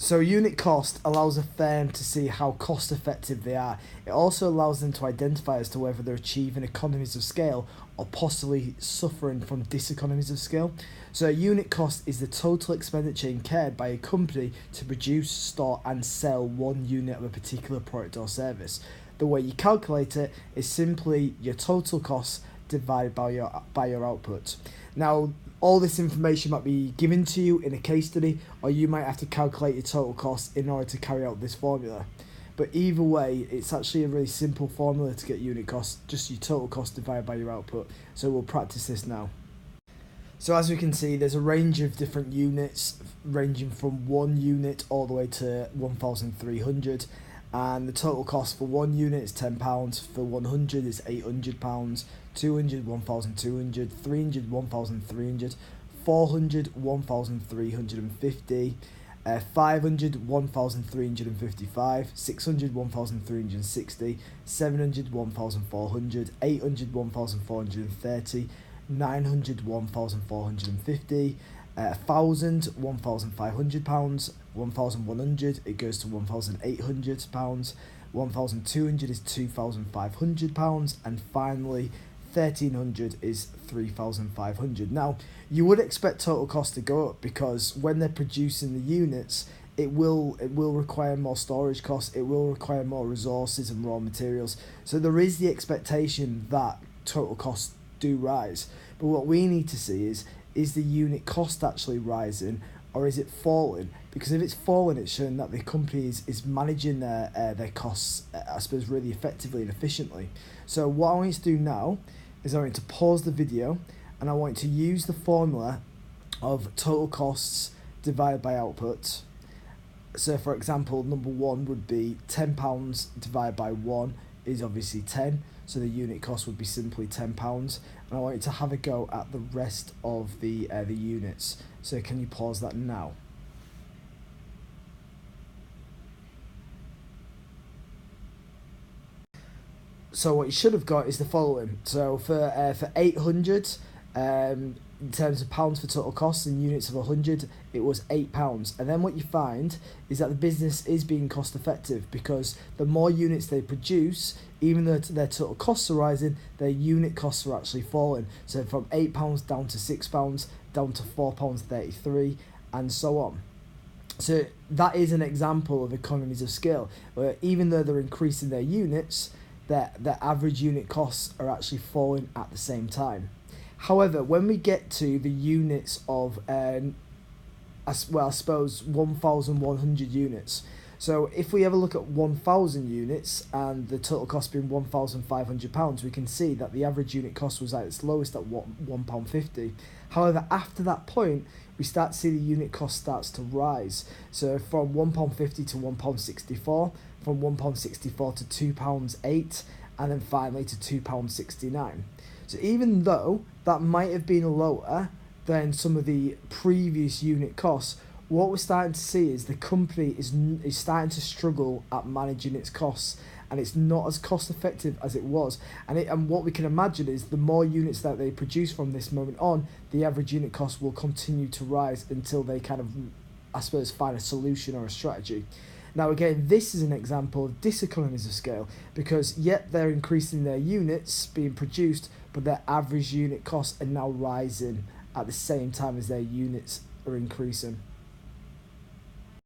So unit cost allows a firm to see how cost effective they are. It also allows them to identify as to whether they're achieving economies of scale or possibly suffering from diseconomies of scale. So a unit cost is the total expenditure incurred by a company to produce, store and sell one unit of a particular product or service. The way you calculate it is simply your total costs divided by your output. Now, all this information might be given to you in a case study, or you might have to calculate your total costs in order to carry out this formula. But either way, it's actually a really simple formula to get unit costs, just your total cost divided by your output. So we'll practice this now. So as we can see, there's a range of different units, ranging from 1 unit all the way to 1,300. And the total cost for 1 unit is £10, for 100 is £800, 200 1,200, 300 1,300, 400 1,350, 500 1,355, 600 1,360, 700 1,400, 800 1,430, 900 1,450, 1,000 £1,500, 1,100 it goes to £1,800, 1,200 is £2,500, and finally 1,300 is 3,500. Now you would expect total cost to go up because when they're producing the units, it will require more storage costs, it will require more resources and raw materials. So there is the expectation that total costs do rise. But what we need to see is the unit cost actually rising or is it falling? Because if it's falling, it's showing that the company is managing their costs, I suppose, really effectively and efficiently. So what I want you to do now is I want you to pause the video and I want you to use the formula of total costs divided by output. So for example, number 1 would be £10 divided by 1 is obviously 10. So the unit cost would be simply £10. And I want you to have a go at the rest of the units. So can you pause that now? So what you should have got is the following. So for 800, in terms of pounds for total costs in units of 100, it was £8. And then what you find is that the business is being cost effective because the more units they produce, even though their total costs are rising, their unit costs are actually falling. So from £8 down to £6, down to £4.33, and so on. So that is an example of economies of scale, where even though they're increasing their units, their average unit costs are actually falling at the same time. However, when we get to the units of, I suppose 1,100 units. So if we ever look at 1,000 units and the total cost being £1,500, we can see that the average unit cost was at its lowest at £1.50. However, after that point, we start to see the unit cost starts to rise. So from £1.50 to £1.64, from £1.64 to £2.08, and then finally to £2.69. So even though that might have been lower than some of the previous unit costs, what we're starting to see is the company is starting to struggle at managing its costs, and it's not as cost effective as it was. And what we can imagine is the more units that they produce from this moment on, the average unit cost will continue to rise until they kind of, I suppose, find a solution or a strategy. Now again, this is an example of diseconomies of scale because yet they're increasing their units being produced, but their average unit costs are now rising at the same time as their units are increasing.